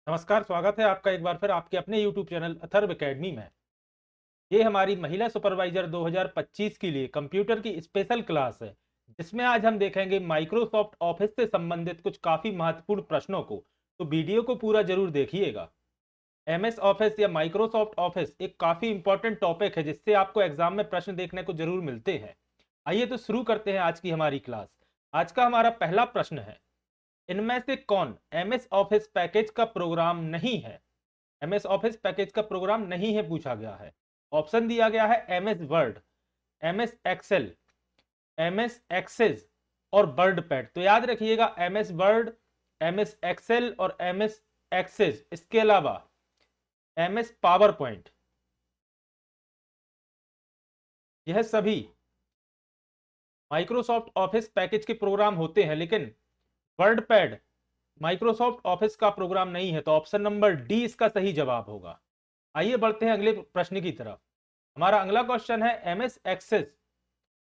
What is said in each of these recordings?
नमस्कार, स्वागत है आपका एक बार फिर आपके अपने YouTube चैनल अथर्व एकेडमी में। ये हमारी महिला सुपरवाइजर 2025 के लिए कंप्यूटर की स्पेशल क्लास है, जिसमें आज हम देखेंगे माइक्रोसॉफ्ट ऑफिस से संबंधित कुछ काफ़ी महत्वपूर्ण प्रश्नों को। तो वीडियो को पूरा जरूर देखिएगा। MS ऑफिस या माइक्रोसॉफ्ट ऑफिस एक काफ़ी इंपॉर्टेंट टॉपिक है, जिससे आपको एग्जाम में प्रश्न देखने को जरूर मिलते हैं। आइए तो शुरू करते हैं आज की हमारी क्लास। आज का हमारा पहला प्रश्न है, इनमें से कौन MS ऑफिस पैकेज का प्रोग्राम नहीं है? MS ऑफिस पैकेज का प्रोग्राम नहीं है पूछा गया है। ऑप्शन दिया गया है MS Word, MS Excel, MS Access और वर्ड पैड। तो याद रखिएगा MS वर्ड, MS एक्सेल और MS एक्सेस, इसके अलावा MS पावर पॉइंट, यह सभी माइक्रोसॉफ्ट ऑफिस पैकेज के प्रोग्राम होते हैं, लेकिन वर्ड पैड माइक्रोसॉफ्ट ऑफिस का प्रोग्राम नहीं है। तो ऑप्शन नंबर डी इसका सही जवाब होगा। आइए बढ़ते हैं अगले प्रश्न की तरफ। हमारा अगला क्वेश्चन है, एमएस एक्सेस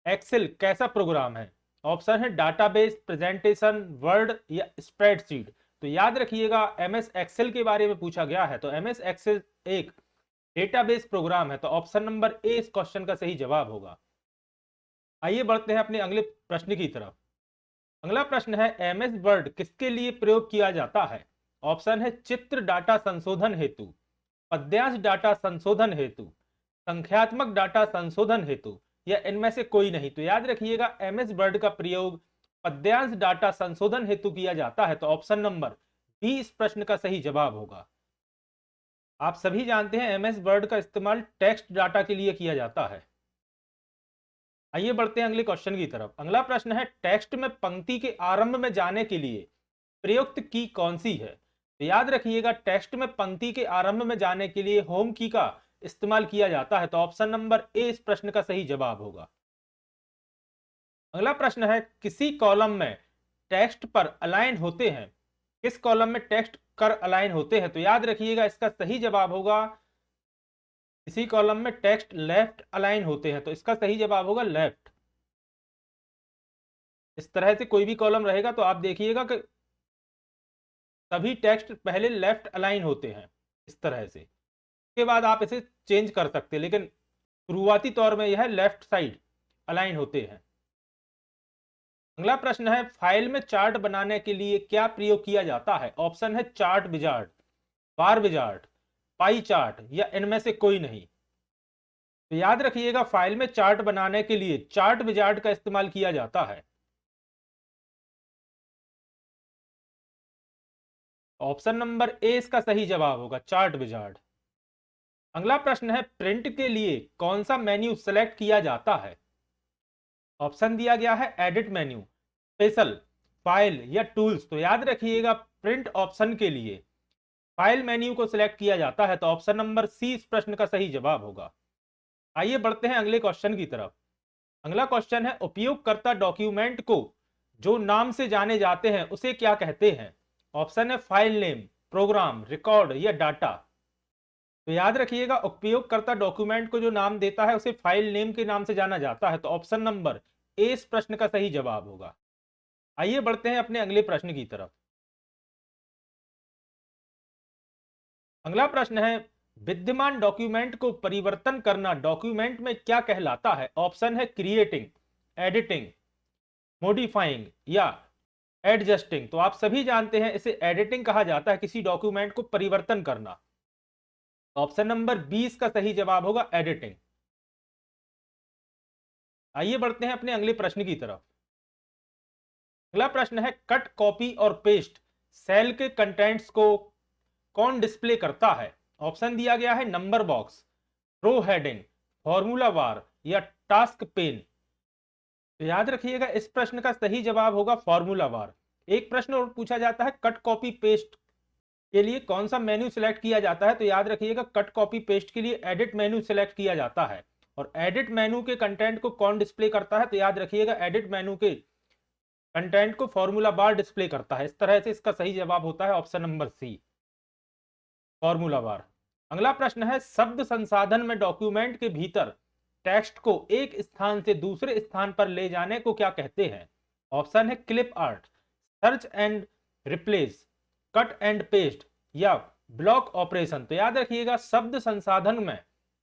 एक्सेल कैसा प्रोग्राम है? ऑप्शन है डाटाबेस, प्रेजेंटेशन, वर्ड या स्प्रेडशीट। तो याद रखिएगा एमएस एक्सेल के बारे में पूछा गया है, तो एमएस एक्सेल एक डेटाबेस प्रोग्राम है। तो ऑप्शन नंबर ए इस क्वेश्चन का सही जवाब होगा। आइए बढ़ते हैं अपने अगले प्रश्न की तरफ। अगला प्रश्न है, एमएस वर्ड किसके लिए प्रयोग किया जाता है? ऑप्शन है चित्र डाटा संशोधन हेतु, पद्यांश डाटा संशोधन हेतु, संख्यात्मक डाटा संशोधन हेतु या इनमें से कोई नहीं। तो याद रखिएगा एमएस वर्ड का प्रयोग पद्यांश डाटा संशोधन हेतु किया जाता है। तो ऑप्शन नंबर बी इस प्रश्न का सही जवाब होगा। आप सभी जानते हैं एमएस वर्ड का इस्तेमाल टेक्स्ट डाटा के लिए किया जाता है। आइए बढ़ते हैं अगले क्वेश्चन की तरफ। अगला प्रश्न है, टेक्स्ट में पंक्ति के आरंभ में जाने के लिए प्रयुक्त की कौन सी है? तो याद रखिएगा टेक्स्ट में पंक्ति के आरंभ में जाने के लिए होम की का इस्तेमाल किया जाता है। तो ऑप्शन नंबर ए इस प्रश्न का सही जवाब होगा। अगला प्रश्न है, किसी कॉलम में टेक्स्ट पर अलाइन होते हैं, किस कॉलम में टेक्स्ट कर अलाइन होते हैं? तो याद रखिएगा इसका सही जवाब होगा, इसी कॉलम में टेक्स्ट लेफ्ट अलाइन होते हैं। तो इसका सही जवाब होगा लेफ्ट। इस तरह से कोई भी कॉलम रहेगा तो आप देखिएगा कि सभी टेक्स्ट पहले लेफ्ट अलाइन होते हैं इस तरह से। उसके बाद आप इसे चेंज कर सकते हैं, लेकिन शुरुआती तौर में यह लेफ्ट साइड अलाइन होते हैं। अगला प्रश्न है, फाइल में चार्ट बनाने के लिए क्या प्रयोग किया जाता है? ऑप्शन है चार्ट विजार्ड, बार विजार्ड, पाई चार्ट या इनमें से कोई नहीं। तो याद रखिएगा फाइल में चार्ट बनाने के लिए चार्ट विजार्ड का इस्तेमाल किया जाता है। ऑप्शन नंबर ए इसका सही जवाब होगा, चार्ट विजार्ड। अगला प्रश्न है, प्रिंट के लिए कौन सा मेन्यू सेलेक्ट किया जाता है? ऑप्शन दिया गया है एडिट मेन्यू, स्पेशल, फाइल या टूल्स। तो याद रखिएगा प्रिंट ऑप्शन के लिए फाइल मेन्यू को सिलेक्ट किया जाता है। तो ऑप्शन नंबर सी इस प्रश्न का सही जवाब होगा। आइए बढ़ते हैं अगले क्वेश्चन की तरफ। अगला क्वेश्चन है, उपयोगकर्ता डॉक्यूमेंट को जो नाम से जाने जाते हैं उसे क्या कहते हैं? ऑप्शन है फाइल नेम, प्रोग्राम, रिकॉर्ड या डाटा। तो याद रखिएगा उपयोगकर्ता डॉक्यूमेंट को जो नाम देता है उसे फाइल नेम के नाम से जाना जाता है। तो ऑप्शन नंबर ए इस प्रश्न का सही जवाब होगा। आइए बढ़ते हैं अपने अगले प्रश्न की तरफ। अगला प्रश्न है, विद्यमान डॉक्यूमेंट को परिवर्तन करना डॉक्यूमेंट में क्या कहलाता है? ऑप्शन है क्रिएटिंग, एडिटिंग, मॉडिफाइंग या एडजस्टिंग। तो आप सभी जानते हैं इसे एडिटिंग कहा जाता है, किसी डॉक्यूमेंट को परिवर्तन करना। ऑप्शन नंबर 20 का सही जवाब होगा एडिटिंग। आइए बढ़ते हैं अपने अगले प्रश्न की तरफ। अगला प्रश्न है, कट, कॉपी और पेस्ट सेल के कंटेंट्स को कौन डिस्प्ले करता है? ऑप्शन दिया गया है नंबर बॉक्स, रो हेडिंग, फॉर्मूला बार या टास्क पेन। तो याद रखिएगा इस प्रश्न का सही जवाब होगा फॉर्मूला बार। एक प्रश्न और पूछा जाता है, कट, कॉपी, पेस्ट के लिए कौन सा मेन्यू सिलेक्ट किया जाता है? तो याद रखिएगा कट, कॉपी, पेस्ट के लिए एडिट मेन्यू सिलेक्ट किया जाता है। और एडिट मेन्यू के कंटेंट को कौन डिस्प्ले करता है? तो याद रखिएगा एडिट मेन्यू के कंटेंट को फॉर्मूला बार डिस्प्ले करता है। इस तरह से इसका सही जवाब होता है option number C, formula bar. अगला प्रश्न है, शब्द संसाधन में डॉक्यूमेंट के भीतर टेक्स्ट को एक स्थान से दूसरे स्थान पर ले जाने को क्या कहते हैं? ऑप्शन है clip art, search and replace, cut and paste या ब्लॉक ऑपरेशन। तो याद रखिएगा शब्द संसाधन में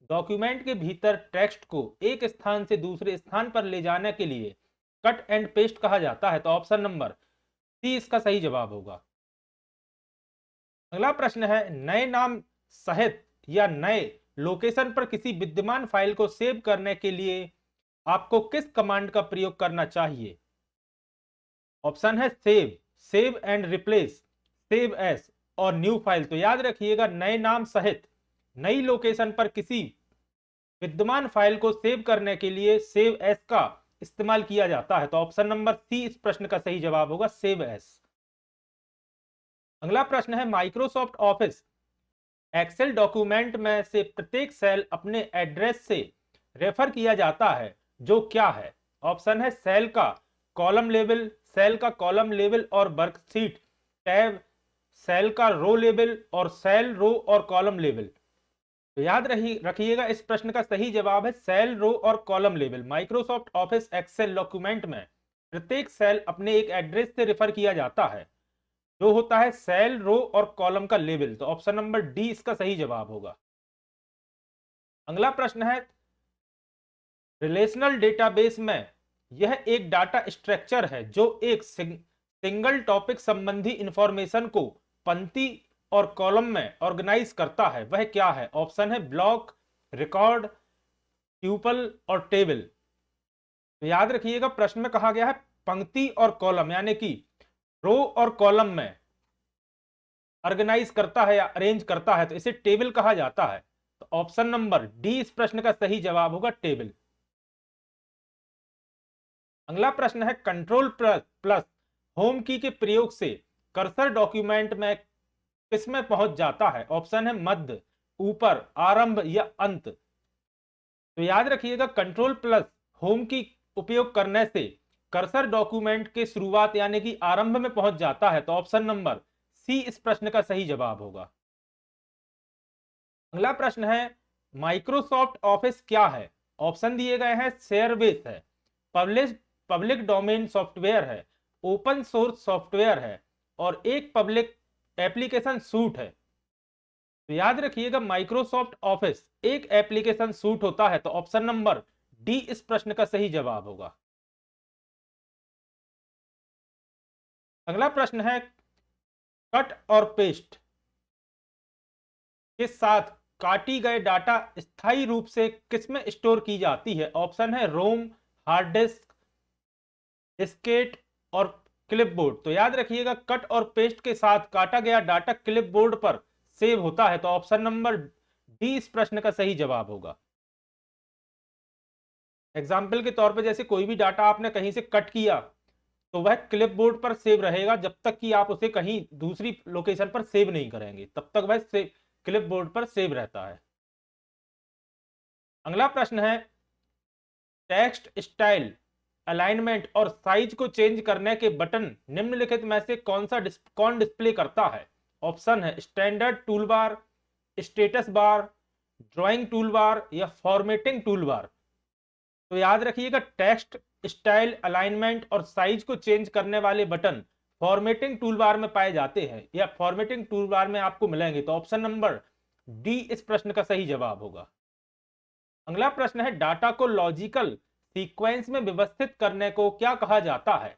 डॉक्यूमेंट के भीतर टेक्स्ट को एक स्थान से दूसरे स्थान पर ले जाने के लिए कट एंड पेस्ट कहा जाता है। तो ऑप्शन नंबर सी इसका सही जवाब होगा। अगला प्रश्न है नए नाम सहित या नए लोकेशन पर किसी विद्यमान फाइल को सेव करने के लिए आपको किस कमांड का प्रयोग करना चाहिए। ऑप्शन है save, save and replace, save S और न्यू फाइल। तो याद रखिएगा नए नाम सहित नई लोकेशन पर किसी विद्यमान फाइल को सेव करने के लिए सेव एस का इस्तेमाल किया जाता है। तो ऑप्शन नंबर सी इस प्रश्न का सही जवाब होगा, सेव एस। अगला प्रश्न है माइक्रोसॉफ्ट ऑफिस एक्सेल डॉक्यूमेंट में से प्रत्येक सेल अपने एड्रेस से रेफर किया जाता है जो क्या है। ऑप्शन है सेल का कॉलम लेवल, सेल का कॉलम लेवल और वर्कशीट टैब, सेल का रो लेवल और सेल रो और कॉलम लेवल। तो याद रखिएगा इस प्रश्न का सही जवाब है सेल रो और column level. Microsoft Office Excel document में प्रत्येक सेल अपने एक एड्रेस से रेफर किया जाता है जो होता है सेल रो और कॉलम का लेवल। तो ऑप्शन नंबर डी इसका सही जवाब होगा। अगला प्रश्न है रिलेशनल डेटाबेस में यह एक डाटा स्ट्रक्चर है जो एक सिंगल टॉपिक संबंधी इंफॉर्मेशन को पंक्ति और कॉलम में ऑर्गेनाइज करता है, वह क्या है। ऑप्शन है ब्लॉक, रिकॉर्ड, ट्यूपल और टेबल। तो याद रखिएगा प्रश्न में कहा गया है पंक्ति और कॉलम यानी कि रो और कॉलम में ऑर्गेनाइज करता है या अरेंज करता है, तो इसे टेबल कहा जाता है। तो ऑप्शन नंबर डी इस प्रश्न का सही जवाब होगा, टेबल। अगला प्रश्न है कंट्रोल प्लस होम की के प्रयोग से कर्सर डॉक्यूमेंट में किसमें पहुंच जाता है। ऑप्शन है मध्य, ऊपर, आरंभ या अंत। तो याद रखिएगा कंट्रोल प्लस होम की उपयोग करने से कर्सर डॉक्यूमेंट के शुरुआत यानी कि आरंभ में पहुंच जाता है। तो ऑप्शन नंबर सी इस प्रश्न का सही जवाब होगा। अगला प्रश्न है माइक्रोसॉफ्ट ऑफिस क्या है। ऑप्शन दिए गए हैं शेयरबेस है, पब्लिक डोमेन सॉफ्टवेयर है, ओपन सोर्स सॉफ्टवेयर है और एक पब्लिक एप्लीकेशन सूट है। तो याद रखिएगा माइक्रोसॉफ्ट ऑफिस एक एप्लीकेशन सूट होता है। तो ऑप्शन नंबर डी इस प्रश्न का सही जवाब होगा। अगला प्रश्न है कट और पेस्ट के साथ काटी गए डाटा स्थायी रूप से किसमें स्टोर की जाती है। ऑप्शन है रोम, हार्ड डिस्क, डिस्केट और क्लिपबोर्ड। तो याद रखिएगा कट और पेस्ट के साथ काटा गया डाटा क्लिपबोर्ड पर सेव होता है। तो ऑप्शन नंबर डी इस प्रश्न का सही जवाब होगा। एग्जाम्पल के तौर पे जैसे कोई भी डाटा आपने कहीं से कट किया तो वह क्लिपबोर्ड पर सेव रहेगा जब तक कि आप उसे कहीं दूसरी लोकेशन पर सेव नहीं करेंगे, तब तक वह क्लिपबोर्ड पर सेव रहता है। अगला प्रश्न है टेक्स्ट स्टाइल, अलाइनमेंट और साइज को चेंज करने के बटन निम्नलिखित में से कौन डिस्प्ले करता है। ऑप्शन है standard toolbar, status bar, drawing toolbar या फॉर्मेटिंग टूलबार। तो याद रखिएगा टेक्स्ट स्टाइल, अलाइनमेंट और साइज को चेंज करने वाले बटन फॉर्मेटिंग टूलबार में पाए जाते हैं या फॉर्मेटिंग टूलबार में आपको मिलेंगे। तो ऑप्शन नंबर डी इस प्रश्न का सही जवाब होगा। अगला प्रश्न है डाटा को लॉजिकल सीक्वेंस में व्यवस्थित करने को क्या कहा जाता है।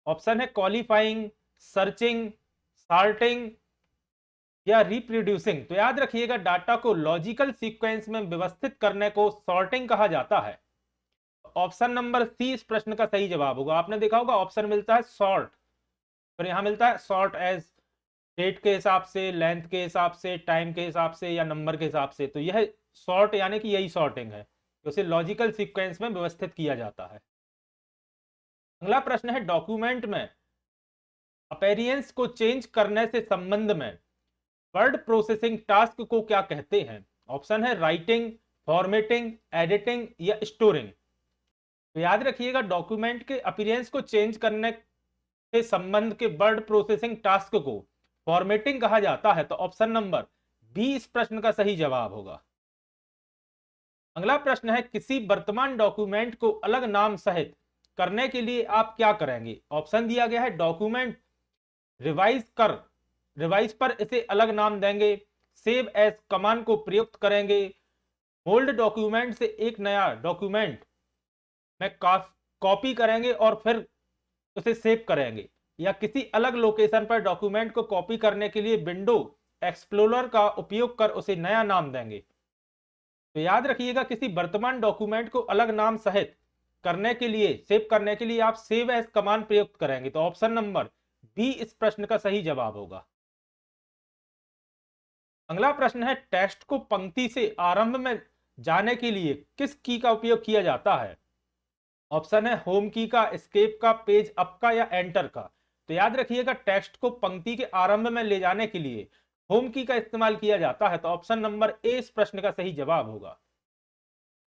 ऑप्शन है क्वालिफाइंग, सर्चिंग, सॉर्टिंग या रिप्रोड्यूसिंग। तो याद रखिएगा डाटा को लॉजिकल सीक्वेंस में व्यवस्थित करने को सॉर्टिंग कहा जाता है। ऑप्शन नंबर सी इस प्रश्न का सही जवाब होगा। आपने देखा होगा ऑप्शन मिलता है सॉर्ट, फिर यहां मिलता है सॉर्ट एज डेट के हिसाब से, लेंथ के हिसाब से, टाइम के हिसाब से या नंबर के हिसाब से। तो यह सॉर्ट यानी कि यही सॉर्टिंग है, तो इसे लॉजिकल सीक्वेंस में व्यवस्थित किया जाता है। अगला प्रश्न है डॉक्यूमेंट में अपीयरेंस को चेंज करने से संबंध में वर्ड प्रोसेसिंग टास्क को क्या कहते हैं। ऑप्शन है राइटिंग, फॉर्मेटिंग, एडिटिंग या स्टोरिंग। तो याद रखिएगा डॉक्यूमेंट के अपीयरेंस को चेंज करने के संबंध के वर्ड प्रोसेसिंग टास्क को फॉर्मेटिंग कहा जाता है। तो ऑप्शन नंबर बी इस प्रश्न का सही जवाब होगा। अगला प्रश्न है किसी वर्तमान डॉक्यूमेंट को अलग नाम सहित करने के लिए आप क्या करेंगे। ऑप्शन दिया गया है डॉक्यूमेंट रिवाइज कर रिवाइज पर इसे अलग नाम देंगे, सेव एज कमांड को प्रयुक्त करेंगे, होल्ड डॉक्यूमेंट से एक नया डॉक्यूमेंट में कॉपी करेंगे और फिर उसे सेव करेंगे, या किसी अलग लोकेशन पर डॉक्यूमेंट को कॉपी करने के लिए विंडो एक्सप्लोरर का उपयोग कर उसे नया नाम देंगे। तो याद रखिएगा, किसी वर्तमान डॉक्यूमेंट को अलग नाम सहित करने के लिए, सेव करने के लिए आप सेव एज कमांड प्रयुक्त करेंगे। तो ऑप्शन नंबर बी इस प्रश्न का सही जवाब होगा। अगला प्रश्न है, टेक्स्ट को पंक्ति से आरंभ में जाने के लिए किस की का उपयोग किया जाता है? ऑप्शन है होम की का, एस्केप का, पेज अप का, या एंटर का। तो याद रखिएगा, टेक्स्ट को पंक्ति के आरंभ में ले जाने के लिए होम की का इस्तेमाल किया जाता है। तो ऑप्शन नंबर ए इस प्रश्न का सही जवाब होगा।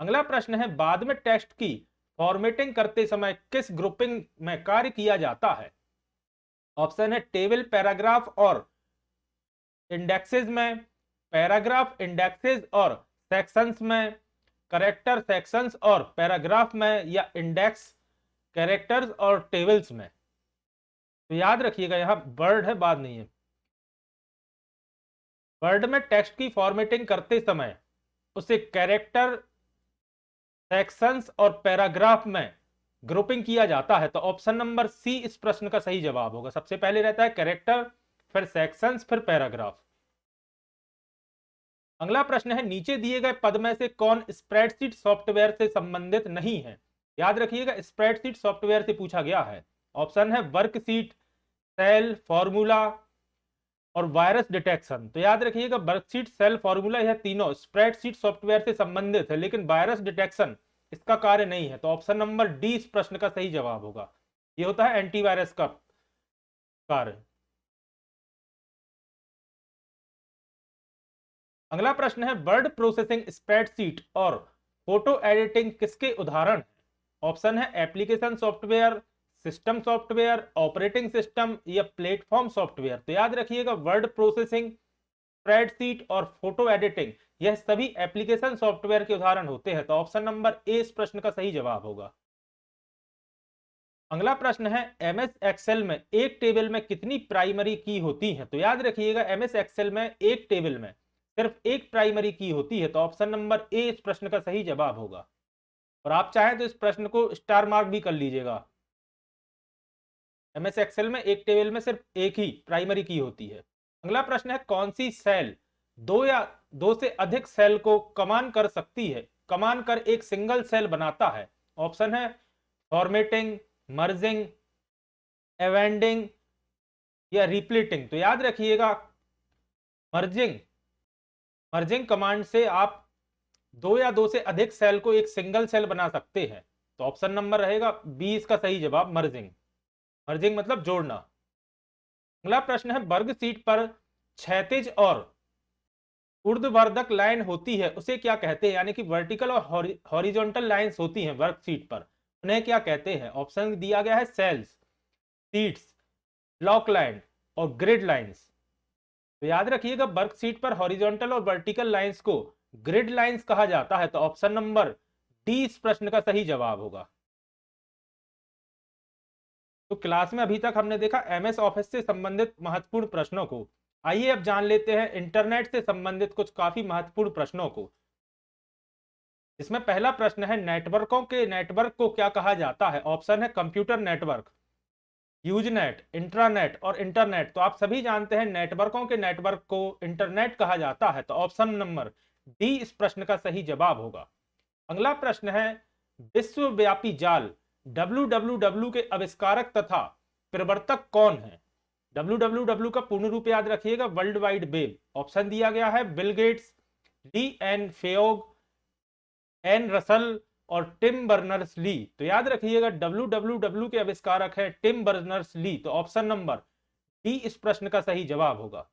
अगला प्रश्न है, बाद में टेक्स्ट की फॉर्मेटिंग करते समय किस ग्रुपिंग में कार्य किया जाता है? ऑप्शन है टेबल, पैराग्राफ और इंडेक्सेस में, पैराग्राफ, इंडेक्सेस और सेक्शंस में, कैरेक्टर, सेक्शंस और पैराग्राफ में, या इंडेक्स, कैरेक्टर्स और टेबल्स में। तो याद रखिएगा, यहां वर्ड है, बाद नहीं है। वर्ड में टेक्स्ट की फॉर्मेटिंग करते समय उसे कैरेक्टर, सेक्शंस और पैराग्राफ में ग्रुपिंग किया जाता है। तो ऑप्शन नंबर सी इस प्रश्न का सही जवाब होगा। सबसे पहले रहता है कैरेक्टर, फिर सेक्शंस, फिर पैराग्राफ। अगला प्रश्न है, नीचे दिए गए पद में से कौन स्प्रेडशीट सॉफ्टवेयर से संबंधित नहीं है? याद रखिएगा, स्प्रेडशीट सॉफ्टवेयर से पूछा गया है। ऑप्शन है वर्कशीट, सेल, फॉर्मूला और वायरस डिटेक्शन। तो याद रखिएगा, वर्कशीट, सेल, फॉर्मूला, यह तीनों स्प्रेडशीट सॉफ्टवेयर से संबंधित है, लेकिन वायरस डिटेक्शन इसका कार्य नहीं है। तो ऑप्शन नंबर डी इस प्रश्न का सही जवाब होगा। यह होता है एंटीवायरस का कार्य। अगला प्रश्न है, वर्ड प्रोसेसिंग, स्प्रेडशीट और फोटो एडिटिंग किसके उदाहरण है? ऑप्शन है application software, system software, operating system, या प्लेटफॉर्म सॉफ्टवेयर। तो याद रखिएगा, वर्ड प्रोसेसिंग, स्प्रेडशीट और फोटो एडिटिंग यह सभी एप्लीकेशन सॉफ्टवेयर के उदाहरण होते हैं। तो ऑप्शन नंबर ए इस प्रश्न का सही जवाब होगा। अगला प्रश्न है, एमएस एक्सेल में एक टेबल में कितनी प्राइमरी की होती है? तो याद रखिएगा, एमएस एक्सेल में एक टेबल में सिर्फ एक प्राइमरी की होती है। तो ऑप्शन नंबर ए इस प्रश्न का सही जवाब होगा। और आप चाहें तो इस प्रश्न को स्टार मार्क भी कर लीजिएगा। एमएस एक्सेल में एक टेबल में सिर्फ एक ही प्राइमरी की होती है। अगला प्रश्न है, कौन सी सेल दो या दो से अधिक सेल को कमान कर सकती है, कमान कर एक सिंगल सेल बनाता है? ऑप्शन है फॉर्मेटिंग, मर्जिंग, एवेंडिंग, या रिप्लीटिंग। तो याद रखिएगा, मर्जिंग, मर्जिंग कमांड से आप दो या दो से अधिक सेल को एक सिंगल सेल बना सकते हैं। तो ऑप्शन नंबर रहेगा बी इसका सही जवाब, मर्जिंग। मर्जिंग मतलब जोड़ना। अगला प्रश्न है, वर्ग शीट पर क्षैतिज और ऊर्ध्वाधर लाइन होती है, उसे क्या कहते हैं? यानी कि वर्टिकल और हॉरिजॉन्टल लाइंस होती हैं वर्क शीट पर, उन्हें क्या कहते हैं? ऑप्शन दिया गया है सेल्स, शीट्स, ब्लॉक लाइन और ग्रिड लाइंस। तो याद रखिएगा, वर्क शीट पर हॉरिजॉन्टल और वर्टिकल लाइंस को ग्रिड लाइंस कहा जाता है। तो ऑप्शन नंबर डी इस प्रश्न का सही जवाब होगा। तो क्लास में अभी तक हमने देखा एमएस ऑफिस से संबंधित महत्वपूर्ण प्रश्नों को। आइए अब जान लेते हैं इंटरनेट से संबंधित कुछ काफी महत्वपूर्ण प्रश्नों को। इसमें पहला प्रश्न है, नेटवर्कों के नेटवर्क को क्या कहा जाता है? ऑप्शन है कंप्यूटर नेटवर्क, यूजनेट, इंट्रानेट और इंटरनेट। तो आप सभी जानते हैं नेटवर्कों के नेटवर्क को इंटरनेट कहा जाता है। तो ऑप्शन नंबर डी इस प्रश्न का सही जवाब होगा। अगला प्रश्न है, विश्वव्यापी जाल www के आविष्कारक तथा प्रवर्तक कौन है? www का पूर्ण रूप याद रखिएगा, वर्ल्ड वाइड वेब। ऑप्शन दिया गया है बिल गेट्स, डी एन फेयोग, एन रसल और टिम बर्नर्स ली। तो याद रखिएगा, www के आविष्कारक है टिम बर्नर्स ली। तो ऑप्शन नंबर डी इस प्रश्न का सही जवाब होगा।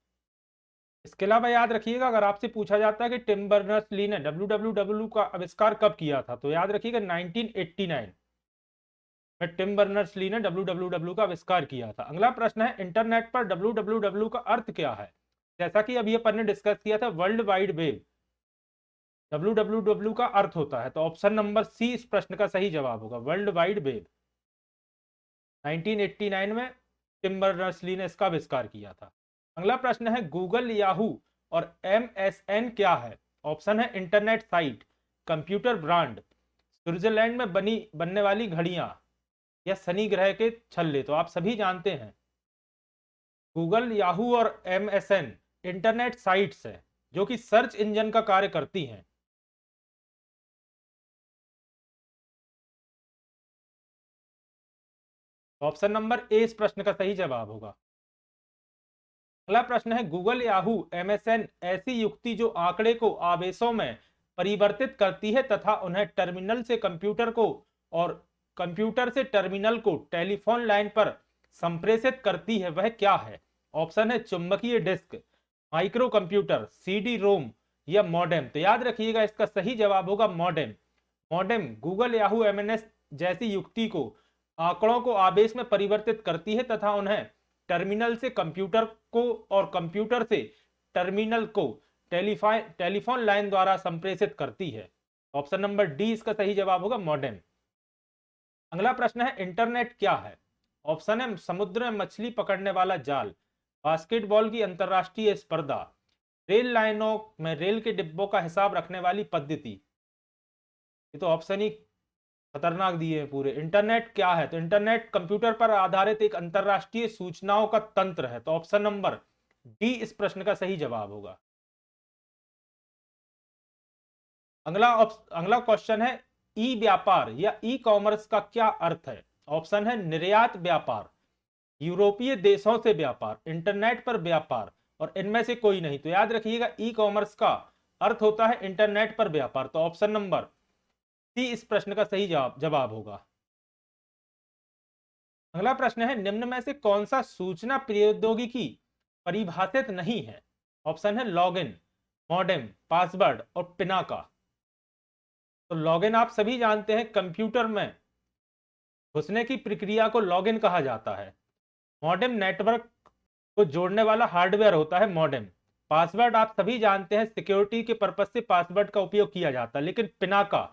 इसके अलावा याद रखिएगा, अगर आपसे पूछा जाता है कि टिम बर्नर्स ली ने www का आविष्कार कब किया था, तो याद रखिएगा 1989 में टिम बर्नर्स ली ने www का आविष्कार किया था। अगला प्रश्न है, इंटरनेट पर www का अर्थ क्या है? जैसा कि अभी अपन ने डिस्कस किया था, वर्ल्ड वाइड वेब www का अर्थ होता है। तो ऑप्शन नंबर सी इस प्रश्न का सही जवाब होगा, वर्ल्ड वाइड वेब। 1989 में टिम बर्नर्स ली ने इसका आविष्कार किया था। अगला प्रश्न है गूगल, याहू और MSN क्या है? ऑप्शन है internet site, computer brand, Switzerland में बनने वाली घड़ियां, या शनि ग्रह के छल्ले। तो आप सभी जानते हैं गूगल, याहू और MSN इंटरनेट साइट्स है जो कि सर्च इंजन का कार्य करती हैं। ऑप्शन नंबर ए इस प्रश्न का सही जवाब होगा। अगला प्रश्न है गूगल, याहू, MSN ऐसी युक्ति जो आंकड़े को आवेशों में परिवर्तित करती है तथा उन्हें टर्मिनल से कंप्यूटर को और कंप्यूटर से टर्मिनल को टेलीफोन लाइन पर संप्रेषित करती है, वह क्या है? ऑप्शन है चुंबकीय डिस्क, माइक्रो कंप्यूटर, CD रोम या मॉडेम। तो याद रखिएगा इसका सही जवाब होगा modem. Modem Google, Yahoo, MSN जैसी युक्ति को आंकड़ों को आवेश में परिवर्तित करती है तथा उन्हें टर्मिनल से कंप्यूटर को और कंप्यूटर से टर्मिनल को टेलीफोन लाइन द्वारा संप्रेषित करती है। ऑप्शन नंबर डी इसका सही जवाब होगा मॉडेम। अगला प्रश्न है इंटरनेट क्या है? ऑप्शन है समुद्र में मछली पकड़ने वाला जाल, बास्केटबॉल की अंतरराष्ट्रीय स्पर्धा, रेल लाइनों में रेल के डिब्बों का हिसाब रखने वाली पद्धति। ये तो ऑप्शन ही खतरनाक दिए हैं पूरे। इंटरनेट क्या है? तो इंटरनेट कंप्यूटर पर आधारित एक अंतरराष्ट्रीय सूचनाओं का तंत्र है। तो ऑप्शन नंबर डी इस प्रश्न का सही जवाब होगा। अगला क्वेश्चन है ई व्यापार या ई कॉमर्स का क्या अर्थ है? ऑप्शन है निर्यात व्यापार, यूरोपीय देशों से व्यापार, इंटरनेट पर व्यापार, और इनमें से कोई नहीं। तो याद रखिएगा ई कॉमर्स का अर्थ होता है इंटरनेट पर व्यापार। तो ऑप्शन नंबर सी इस प्रश्न का सही जवाब होगा। अगला प्रश्न है निम्न में से कौन सा सूचना प्रौद्योगिकी परिभाषित नहीं है? ऑप्शन है लॉगिन, मॉडेम, पासवर्ड और पिनाका। तो लॉगिन आप सभी जानते हैं कंप्यूटर में घुसने की प्रक्रिया को लॉगिन कहा जाता है। मॉडेम नेटवर्क को जोड़ने वाला हार्डवेयर होता है मॉडेम। पासवर्ड आप सभी जानते हैं सिक्योरिटी के पर्पज से पासवर्ड का उपयोग किया जाता है। लेकिन पिनाका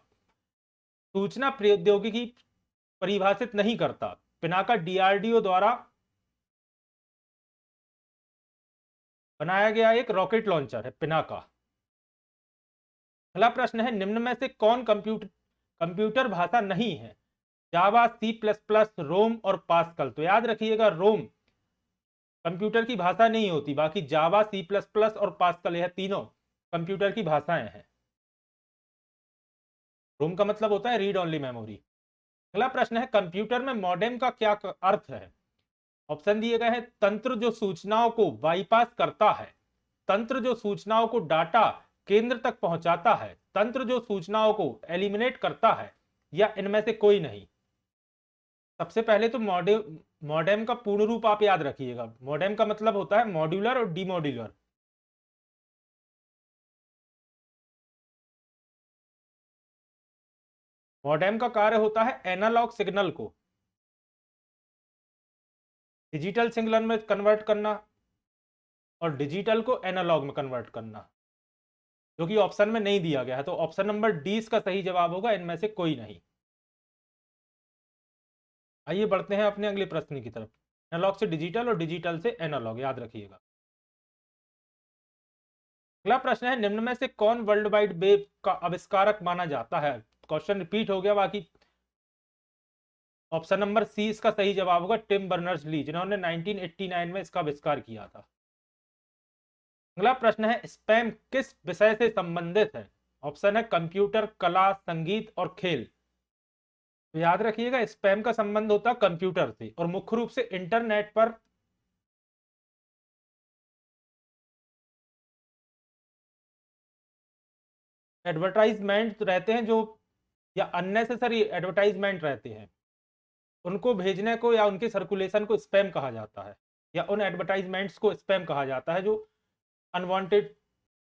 सूचना प्रौद्योगिकी परिभाषित नहीं करता। पिनाका DRDO द्वारा बनाया गया एक रॉकेट लॉन्चर है पिनाका। अगला प्रश्न है निम्न में से कौन कंप्यूटर भाषा नहीं है? जावा, C++, रोम और पास्कल। तो याद रखिएगा रोम कंप्यूटर की भाषा नहीं होती, बाकी जावा, C++ और पास्कल यह तीनों कंप्यूटर की भाषाएं हैं। रोम का मतलब होता है रीड ओनली मेमोरी। अगला प्रश्न है कंप्यूटर में मॉडेम का क्या अर्थ है? ऑप्शन दिए गए हैं तंत्र जो सूचनाओं को बाईपास करता है, तंत्र जो सूचनाओं को डाटा केंद्र तक पहुंचाता है, तंत्र जो सूचनाओं को एलिमिनेट करता है, या इनमें से कोई नहीं। सबसे पहले तो मॉडेम का पूर्ण रूप आप याद रखिएगा। मॉडेम का मतलब होता है मॉड्यूलर और डीमॉड्यूलर। मॉडेम का कार्य होता है एनालॉग सिग्नल को डिजिटल सिग्नल में कन्वर्ट करना और डिजिटल को एनालॉग में कन्वर्ट करना, जो कि ऑप्शन में नहीं दिया गया है। तो ऑप्शन नंबर डी इसका सही जवाब होगा, इनमें से कोई नहीं। आइए बढ़ते हैं अपने अगले प्रश्न की तरफ। एनालॉग से डिजिटल और डिजिटल से एनालॉग, याद रखिएगा। अगला प्रश्न है निम्न में से कौन वर्ल्ड वाइड वेब का आविष्कारक माना जाता है? क्वेश्चन रिपीट हो गया, बाकी ऑप्शन नंबर सी इसका सही जवाब होगा टिम बर्नर्स ली, जिन्होंने 1989 में इसका आविष्कार किया था। अगला प्रश्न है स्पैम किस विषय से संबंधित है? ऑप्शन है कंप्यूटर, कला, संगीत और खेल। तो याद रखिएगा स्पैम का संबंध होता है कंप्यूटर से और मुख्य रूप से इंटरनेट पर एडवर्टाइजमेंट रहते हैं जो, या अननेसेसरी एडवर्टाइजमेंट रहते हैं, उनको भेजने को या उनके सर्कुलेशन को स्पैम कहा जाता है, या उन एडवर्टाइजमेंट्स को स्पैम कहा जाता है जो अनवांटेड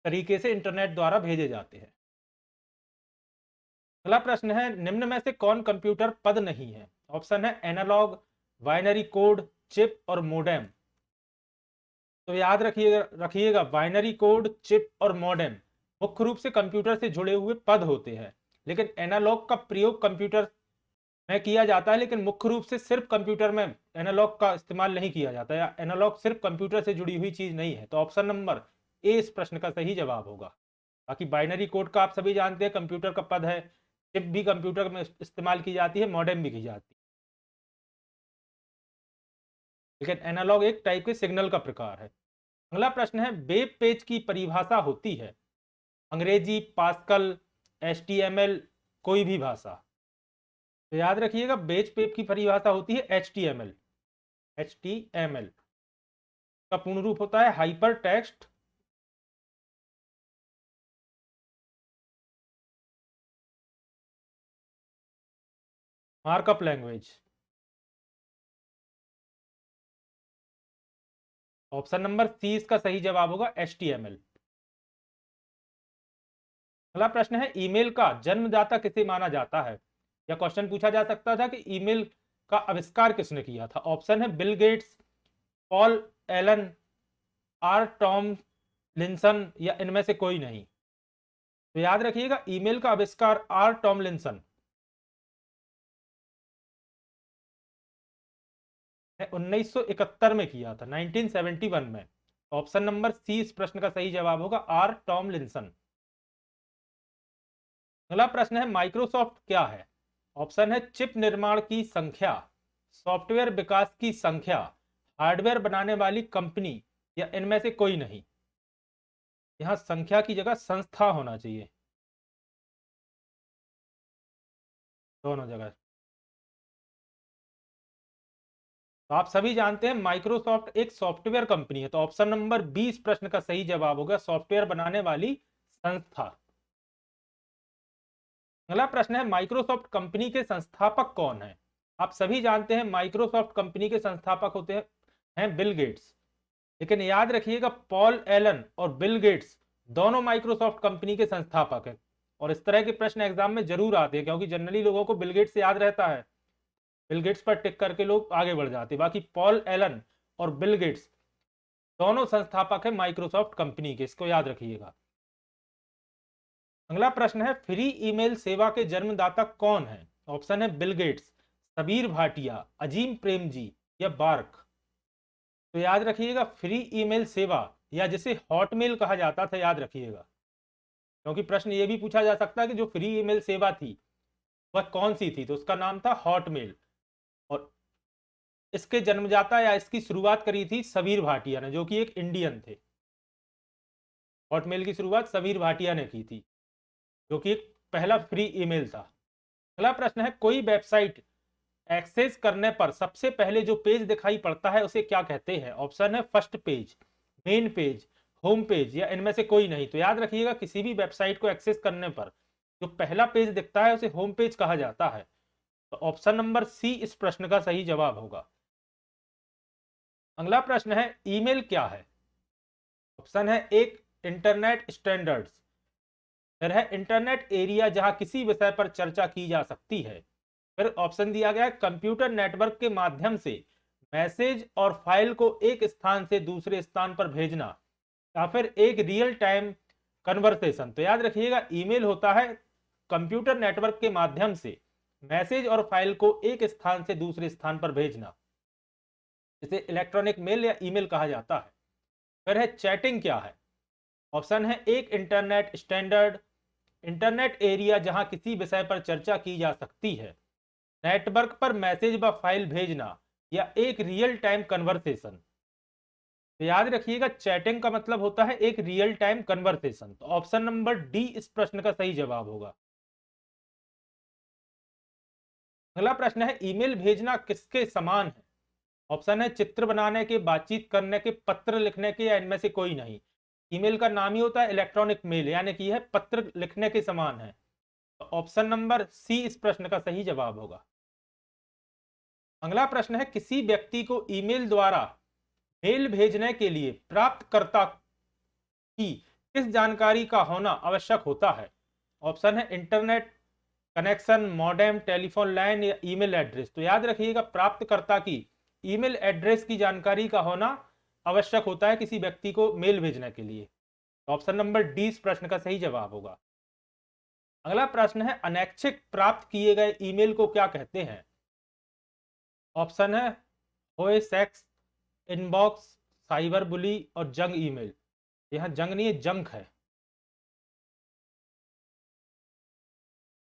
तरीके से इंटरनेट द्वारा भेजे जाते हैं। अगला प्रश्न है निम्न में से कौन कंप्यूटर पद नहीं है? ऑप्शन है एनालॉग, बाइनरी कोड, चिप और मोडेम। तो याद रखिएगा बाइनरी कोड, चिप और मॉडेम मुख्य रूप से कंप्यूटर से जुड़े हुए पद होते हैं, लेकिन एनालॉग का प्रयोग कंप्यूटर में किया जाता है, लेकिन मुख्य रूप से सिर्फ कंप्यूटर में एनालॉग का इस्तेमाल नहीं किया जाता, या एनालॉग सिर्फ कंप्यूटर से जुड़ी हुई चीज नहीं है। तो ऑप्शन नंबर ए इस प्रश्न का सही जवाब होगा। बाकी बाइनरी कोड का आप सभी जानते हैं, कंप्यूटर का पद है, चिप भी कंप्यूटर में इस्तेमाल की जाती है, मॉडेम भी की जाती है, लेकिन एनालॉग एक टाइप के सिग्नल का प्रकार है। अगला प्रश्न है, वेब पेज की परिभाषा होती है अंग्रेजी, पास्कल, HTML, कोई भी भाषा। तो याद रखिएगा, वेब पेज की परिभाषा होती है HTML। HTML का पूर्ण रूप होता है hypertext markup language. Option number C इसका सही जवाब होगा, HTML। अगला प्रश्न है, ईमेल का जन्मदाता किसे माना जाता है? या क्वेश्चन पूछा जा सकता था कि ईमेल का आविष्कार किसने किया था। ऑप्शन है Bill Gates, Paul Allen, or Tomlinson, या इनमें से कोई नहीं। तो याद रखिएगा, ईमेल का आविष्कार आर टॉमलिंसन ने 1971 में किया था, 1971 में। ऑप्शन नंबर सी इस प्रश्न का सही जवाब होगा, आर टॉमलिंसन। अगला प्रश्न है, माइक्रोसॉफ्ट क्या है? ऑप्शन है चिप निर्माण की संख्या, सॉफ्टवेयर विकास की संख्या, हार्डवेयर बनाने वाली कंपनी, या इनमें से कोई नहीं। यहां संख्या की जगह संस्था होना चाहिए, दोनों जगह। तो आप सभी जानते हैं माइक्रोसॉफ्ट एक सॉफ्टवेयर कंपनी है, तो ऑप्शन नंबर 20 प्रश्न का सही जवाब होगा, सॉफ्टवेयर बनाने वाली संस्था। अगला प्रश्न है, माइक्रोसॉफ्ट कंपनी के संस्थापक कौन है? आप सभी जानते हैं माइक्रोसॉफ्ट कंपनी के संस्थापक होते हैं बिल गेट्स, लेकिन याद रखिएगा, पॉल एलन और बिल गेट्स दोनों माइक्रोसॉफ्ट कंपनी के संस्थापक हैं। और इस तरह के प्रश्न एग्जाम में जरूर आते हैं, क्योंकि जनरली लोगों को बिल गेट्स याद रहता है, बिल गेट्स पर टिक करके लोग आगे बढ़ जाते हैं। बाकी पॉल एलन और बिल गेट्स दोनों संस्थापक है माइक्रोसॉफ्ट कंपनी के, इसको याद रखिएगा। अगला प्रश्न है, फ्री ईमेल सेवा के जन्मदाता कौन है? ऑप्शन है बिल गेट्स, सबीर भाटिया, अजीम प्रेमजी, या बार्क। तो याद रखिएगा, फ्री ईमेल सेवा, या जिसे हॉटमेल कहा जाता था, याद रखिएगा, क्योंकि प्रश्न ये भी पूछा जा सकता है कि जो फ्री ईमेल सेवा थी वह कौन सी थी, तो उसका नाम था हॉटमेल। और इसके जन्मदाता या इसकी शुरुआत करी थी सबीर भाटिया ने, जो कि एक इंडियन थे। हॉटमेल की शुरुआत सबीर भाटिया ने की थी, जो कि एक पहला फ्री ईमेल था। अगला प्रश्न है, कोई वेबसाइट एक्सेस करने पर सबसे पहले जो पेज दिखाई पड़ता है उसे क्या कहते हैं? ऑप्शन है first page, main page, home page, या इनमें से कोई नहीं। तो याद रखिएगा, किसी भी वेबसाइट को एक्सेस करने पर जो पहला पेज दिखता है उसे होम पेज कहा जाता है। तो ऑप्शन नंबर सी इस प्रश्न का सही जवाब होगा। अगला प्रश्न है, ईमेल क्या है? ऑप्शन है एक, इंटरनेट स्टैंडर्ड्स, फिर है इंटरनेट एरिया जहां किसी विषय पर चर्चा की जा सकती है, फिर ऑप्शन दिया गया है कंप्यूटर नेटवर्क के माध्यम से मैसेज और फाइल को एक स्थान से दूसरे स्थान पर भेजना, या फिर एक रियल टाइम कन्वर्सेशन। तो याद रखिएगा, ईमेल होता है कंप्यूटर नेटवर्क के माध्यम से मैसेज और फाइल को एक स्थान से दूसरे स्थान पर भेजना, इसे इलेक्ट्रॉनिक मेल या ईमेल कहा जाता है। फिर है चैटिंग क्या है? ऑप्शन है एक, इंटरनेट स्टैंडर्ड, इंटरनेट एरिया जहां किसी विषय पर चर्चा की जा सकती है, नेटवर्क पर मैसेज व फाइल भेजना, या एक रियल टाइम कन्वर्सेशन। तो याद रखिएगा, चैटिंग का मतलब होता है एक रियल टाइम कन्वर्सेशन। तो ऑप्शन नंबर डी इस प्रश्न का सही जवाब होगा। अगला प्रश्न है, ईमेल भेजना किसके समान है? ऑप्शन है चित्र बनाने के, बातचीत करने के, पत्र लिखने के, या इनमें से कोई नहीं। ईमेल का नाम ही होता है इलेक्ट्रॉनिक मेल, यानी कि यह पत्र लिखने के समान है। तो ऑप्शन नंबर सी इस प्रश्न का सही जवाब होगा। अगला प्रश्न है, किसी व्यक्ति को ईमेल द्वारा मेल भेजने के लिए प्राप्तकर्ता की किस जानकारी का होना आवश्यक होता है? ऑप्शन है internet connection, modem, telephone line, या ईमेल एड्रेस। तो याद रखिएगा, प्राप्तकर्ता की ईमेल एड्रेस की जानकारी का होना आवश्यक होता है किसी व्यक्ति को मेल भेजने के लिए। ऑप्शन नंबर डी इस प्रश्न का सही जवाब होगा। अगला प्रश्न है अनैच्छिक प्राप्त किए गए ईमेल को क्या कहते हैं? ऑप्शन है होए सेक्स, इनबॉक्स, साइबर बुली और जंग ईमेल। यहाँ जंग नहीं है, जंक है,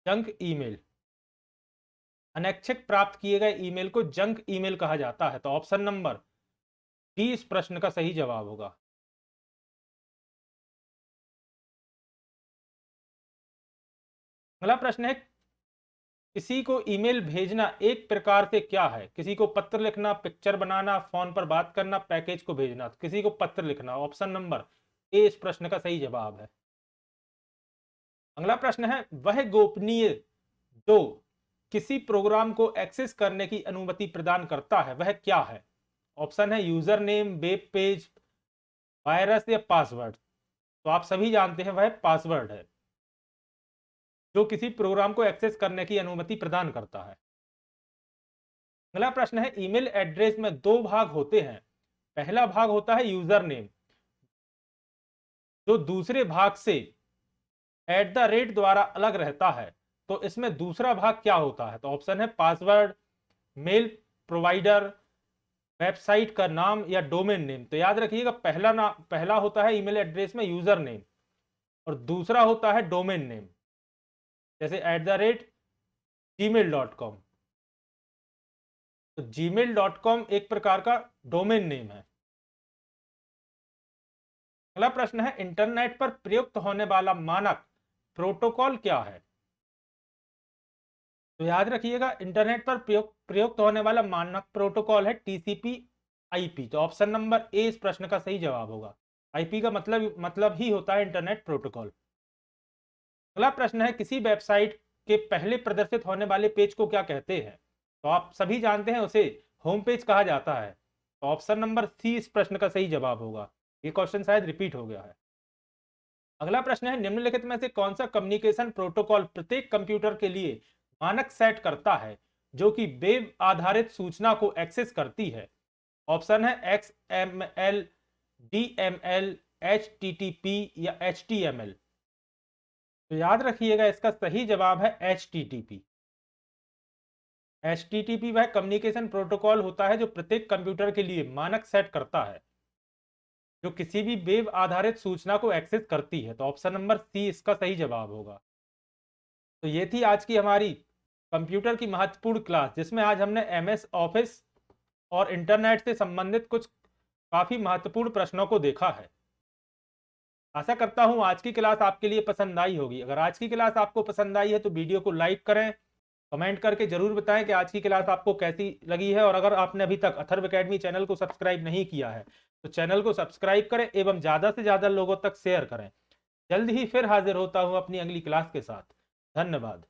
जंक ईमेल। अनैच्छिक प्राप्त किए गए ईमेल को जंक ईमेल कहा जाता है, तो ऑप्शन नंबर डी इस प्रश्न का सही जवाब होगा। अगला प्रश्न है किसी को ईमेल भेजना एक प्रकार से क्या है? किसी को पत्र लिखना, पिक्चर बनाना, फोन पर बात करना, पैकेज को भेजना। तो किसी को पत्र लिखना, ऑप्शन नंबर ए इस प्रश्न का सही जवाब है। अगला प्रश्न है वह गोपनीय जो किसी प्रोग्राम को एक्सेस करने की अनुमति प्रदान करता है वह क्या है? ऑप्शन है user name, web page, virus या पासवर्ड। तो आप सभी जानते हैं वह पासवर्ड है जो किसी प्रोग्राम को एक्सेस करने की अनुमति प्रदान करता है। अगला प्रश्न है ईमेल एड्रेस में दो भाग होते हैं। पहला भाग होता है यूजर नेम जो दूसरे भाग से @ द्वारा अलग रहता है, तो इसमें दूसरा भाग क्या होता है? तो ऑप्शन है पासवर्ड, मेल प्रोवाइडर, वेबसाइट का नाम या डोमेन नेम। तो याद रखिएगा पहला होता है ईमेल एड्रेस में यूजर नेम और दूसरा होता है डोमेन नेम, जैसे @gmail.com। तो gmail.com एक प्रकार का डोमेन नेम है। अगला प्रश्न है इंटरनेट पर प्रयुक्त होने वाला मानक प्रोटोकॉल क्या है? तो याद रखिएगा इंटरनेट पर प्रयुक्त होने वाला मानक प्रोटोकॉल है TCP/IP। तो ऑप्शन नंबर ए इस प्रश्न का सही जवाब होगा। आईपी का मतलब ही होता है इंटरनेट प्रोटोकॉल। अगला प्रश्न है किसी वेबसाइट के पहले प्रदर्शित होने वाले पेज को क्या कहते हैं? तो आप सभी जानते हैं उसे होम पेज कहा जाता है। तो ऑप्शन नंबर सी इस प्रश्न का सही जवाब होगा। ये क्वेश्चन शायद रिपीट हो गया है। अगला प्रश्न है निम्नलिखित में से कौन सा कम्युनिकेशन प्रोटोकॉल प्रत्येक कंप्यूटर के लिए मानक सेट करता है जो कि वेब आधारित सूचना को एक्सेस करती है? ऑप्शन है XML, DML, HTTP या HTML। तो याद रखिएगा इसका सही जवाब है HTTP। HTTP वह कम्युनिकेशन प्रोटोकॉल होता है जो प्रत्येक कंप्यूटर के लिए मानक सेट करता है जो किसी भी वेब आधारित सूचना को एक्सेस करती है। तो ऑप्शन नंबर सी इसका सही जवाब होगा। तो ये थी आज की हमारी कंप्यूटर की महत्वपूर्ण क्लास जिसमें आज हमने MS ऑफिस और इंटरनेट से संबंधित कुछ काफी महत्वपूर्ण प्रश्नों को देखा है। आशा करता हूं आज की क्लास आपके लिए पसंद आई होगी। अगर आज की क्लास आपको पसंद आई है तो वीडियो को लाइक करें, कमेंट करके जरूर बताएं कि आज की क्लास आपको कैसी लगी है। और अगर आपने अभी तक अथर्व एकेडमी चैनल को सब्सक्राइब नहीं किया है तो चैनल को सब्सक्राइब करें एवं ज्यादा से ज्यादा लोगों तक शेयर करें। जल्द ही फिर हाजिर होता हूं अपनी अगली क्लास के साथ। धन्यवाद।